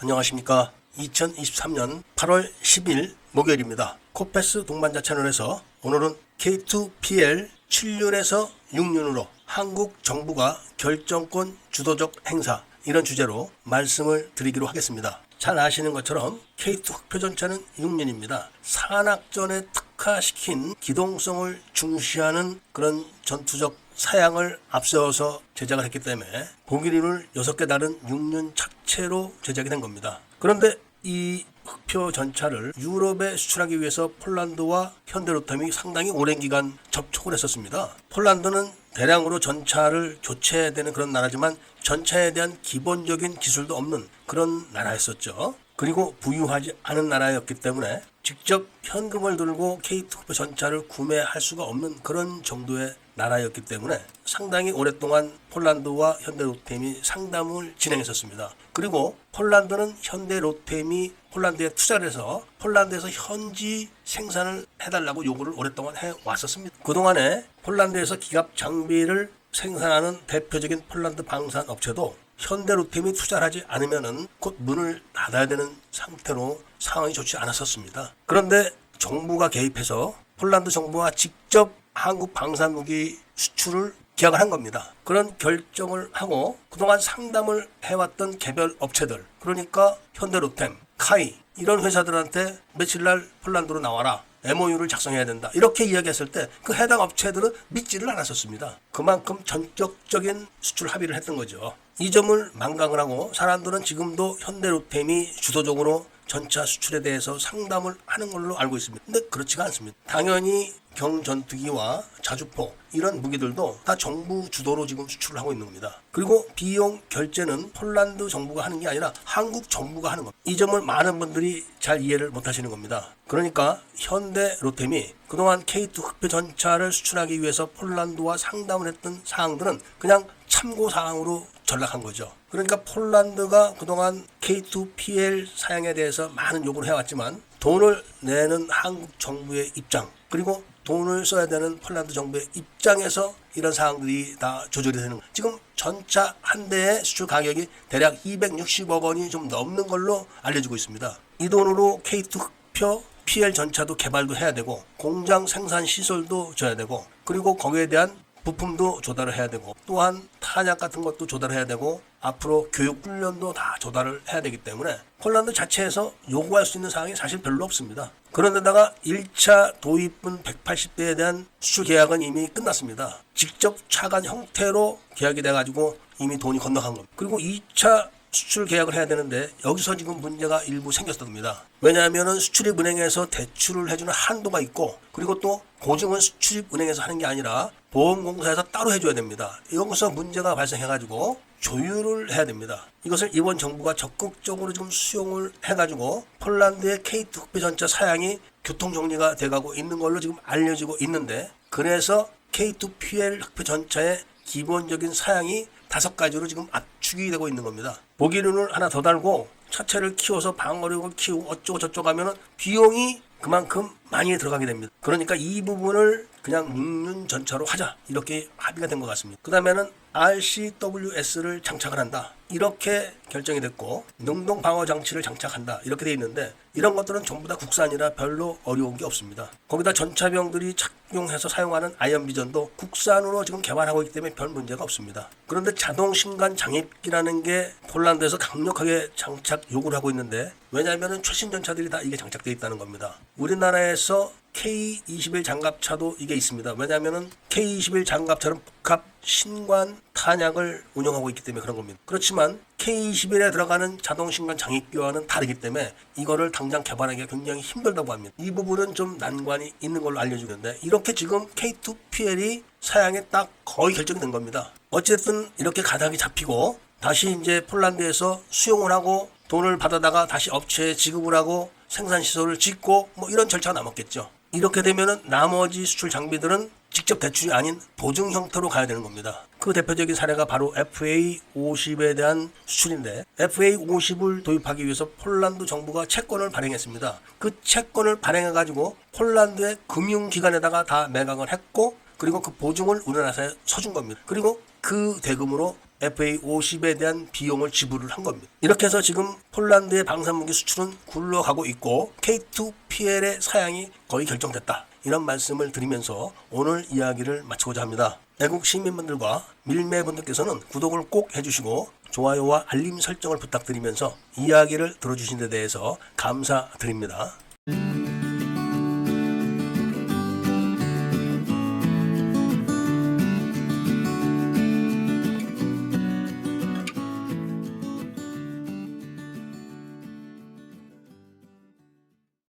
안녕하십니까. 2023년 8월 10일 목요일입니다. 코페스 동반자 채널에서 오늘은 K2PL 7륜에서 6륜으로 한국 정부가 결정권 주도적 행사, 이런 주제로 말씀을 드리기로 하겠습니다. 잘 아시는 것처럼 K2 흑표전차는 6륜입니다. 산악전에 특화시킨 기동성을 중시하는 그런 전투적 사양을 앞세워서 제작을 했기 때문에 보기륜을 6개 다른 6륜 자체로 제작이 된 겁니다. 그런데 이 흑표 전차를 유럽에 수출하기 위해서 폴란드와 현대로템이 상당히 오랜 기간 접촉을 했었습니다. 폴란드는 대량으로 전차를 교체해야 되는 그런 나라지만 전차에 대한 기본적인 기술도 없는 그런 나라였었죠. 그리고 부유하지 않은 나라였기 때문에 직접 현금을 들고 K2 흑표 전차를 구매할 수가 없는 그런 정도의 나라였기 때문에 상당히 오랫동안 폴란드와 현대로템이 상담을 진행했었습니다. 그리고 폴란드는 현대로템이 폴란드에 투자를 해서 폴란드에서 현지 생산을 해달라고 요구를 오랫동안 해왔었습니다. 그동안에 폴란드에서 기갑 장비를 생산하는 대표적인 폴란드 방산 업체도 현대로템이 투자를 하지 않으면 곧 문을 닫아야 되는 상태로 상황이 좋지 않았었습니다. 그런데 정부가 개입해서 폴란드 정부와 직접 한국 방산무기 수출을 기약을 한 겁니다. 그런 결정을 하고 그동안 상담을 해왔던 개별 업체들, 그러니까 현대로템, 카이 이런 회사들한테 며칠 날 폴란드로 나와라, MOU를 작성해야 된다, 이렇게 이야기했을 때 그 해당 업체들은 믿지를 않았었습니다. 그만큼 전격적인 수출 합의를 했던 거죠. 이 점을 망각을 하고 사람들은 지금도 현대로템이 주도적으로 전차 수출에 대해서 상담을 하는 걸로 알고 있습니다. 근데 그렇지가 않습니다. 당연히 경전투기와 자주포 이런 무기들도 다 정부 주도로 지금 수출을 하고 있는 겁니다. 그리고 비용 결제는 폴란드 정부가 하는 게 아니라 한국 정부가 하는 겁니다. 이 점을 많은 분들이 잘 이해를 못 하시는 겁니다. 그러니까 현대로템이 그동안 K2 흑표 전차를 수출하기 위해서 폴란드와 상담을 했던 사항들은 그냥 참고사항으로 전락한 거죠. 그러니까 폴란드가 그동안 K2PL 사양에 대해서 많은 요구를 해왔지만 돈을 내는 한국 정부의 입장, 그리고 돈을 써야 되는 폴란드 정부의 입장에서 이런 사항들이 다 조절이 되는 거예요. 지금 전차 한 대의 수출 가격이 대략 260억 원이 좀 넘는 걸로 알려지고 있습니다. 이 돈으로 K2 흑표 PL 전차도 개발도 해야 되고 공장 생산 시설도 줘야 되고 그리고 거기에 대한 부품도 조달을 해야 되고 또한 탄약 같은 것도 조달을 해야 되고 앞으로 교육 훈련도 다 조달을 해야 되기 때문에 폴란드 자체에서 요구할 수 있는 사항이 사실 별로 없습니다. 그런데다가 1차 도입분 180대에 대한 수출 계약은 이미 끝났습니다. 직접 차관 형태로 계약이 돼가지고 이미 돈이 건너간 겁니다. 그리고 2차 수출 계약을 해야 되는데 여기서 지금 문제가 일부 생겼습니다. 왜냐하면 수출입은행에서 대출을 해주는 한도가 있고 그리고 또 보증은 수출입은행에서 하는 게 아니라 보험공사에서 따로 해줘야 됩니다. 여기서 문제가 발생해가지고 조율을 해야 됩니다. 이것을 이번 정부가 적극적으로 지금 수용을 해가지고 폴란드의 K2 흑표 전차 사양이 교통정리가 돼가고 있는 걸로 지금 알려지고 있는데, 그래서 K2PL 흑표 전차의 기본적인 사양이 5가지로 지금 압축이 되고 있는 겁니다. 보기륜을 하나 더 달고 차체를 키워서 방어력을 키우고 어쩌고 저쩌고 하면은 비용이 그만큼 많이 들어가게 됩니다. 그러니까 이 부분을 그냥 6륜 전차로 하자, 이렇게 합의가 된 것 같습니다. 그 다음에는 RCWS를 장착을 한다, 이렇게 결정이 됐고 능동 방어 장치를 장착한다, 이렇게 돼 있는데 이런 것들은 전부 다 국산이라 별로 어려운 게 없습니다. 거기다 전차병들이 착용해서 사용하는 아이언비전도 국산으로 지금 개발하고 있기 때문에 별 문제가 없습니다. 그런데 자동 신관 장입기라는 게 폴란드에서 강력하게 장착 요구를 하고 있는데, 왜냐하면 최신 전차들이 다 이게 장착되어 있다는 겁니다. 우리나라에서 K21 장갑차도 이게 있습니다. 왜냐하면 K21 장갑차는 복합 신관 탄약을 운영하고 있기 때문에 그런 겁니다. 그렇지만 K21에 들어가는 자동 신관 장입기와는 다르기 때문에 이거를 당장 개발하기가 굉장히 힘들다고 합니다. 이 부분은 좀 난관이 있는 걸로 알려주는데, 이렇게 지금 K2PL이 사양에 딱 거의 결정이 된 겁니다. 어쨌든 이렇게 가닥이 잡히고 다시 이제 폴란드에서 수용을 하고 돈을 받아다가 다시 업체에 지급을 하고 생산시설을 짓고 뭐 이런 절차가 남았겠죠. 이렇게 되면은 나머지 수출 장비들은 직접 대출이 아닌 보증 형태로 가야 되는 겁니다. 그 대표적인 사례가 바로 FA50에 대한 수출인데, FA50을 도입하기 위해서 폴란드 정부가 채권을 발행했습니다. 그 채권을 발행해가지고 폴란드의 금융기관에다가 다 매각을 했고, 그리고 그 보증을 우리나라에 서준 겁니다. 그리고 그 대금으로 FA50에 대한 비용을 지불을 한 겁니다. 이렇게 해서 지금 폴란드의 방산무기 수출은 굴러가고 있고 K2PL의 사양이 거의 결정됐다. 이런 말씀을 드리면서 오늘 이야기를 마치고자 합니다. 애국 시민분들과 밀매분들께서는 구독을 꼭 해주시고 좋아요와 알림 설정을 부탁드리면서 이야기를 들어주신 데 대해서 감사드립니다.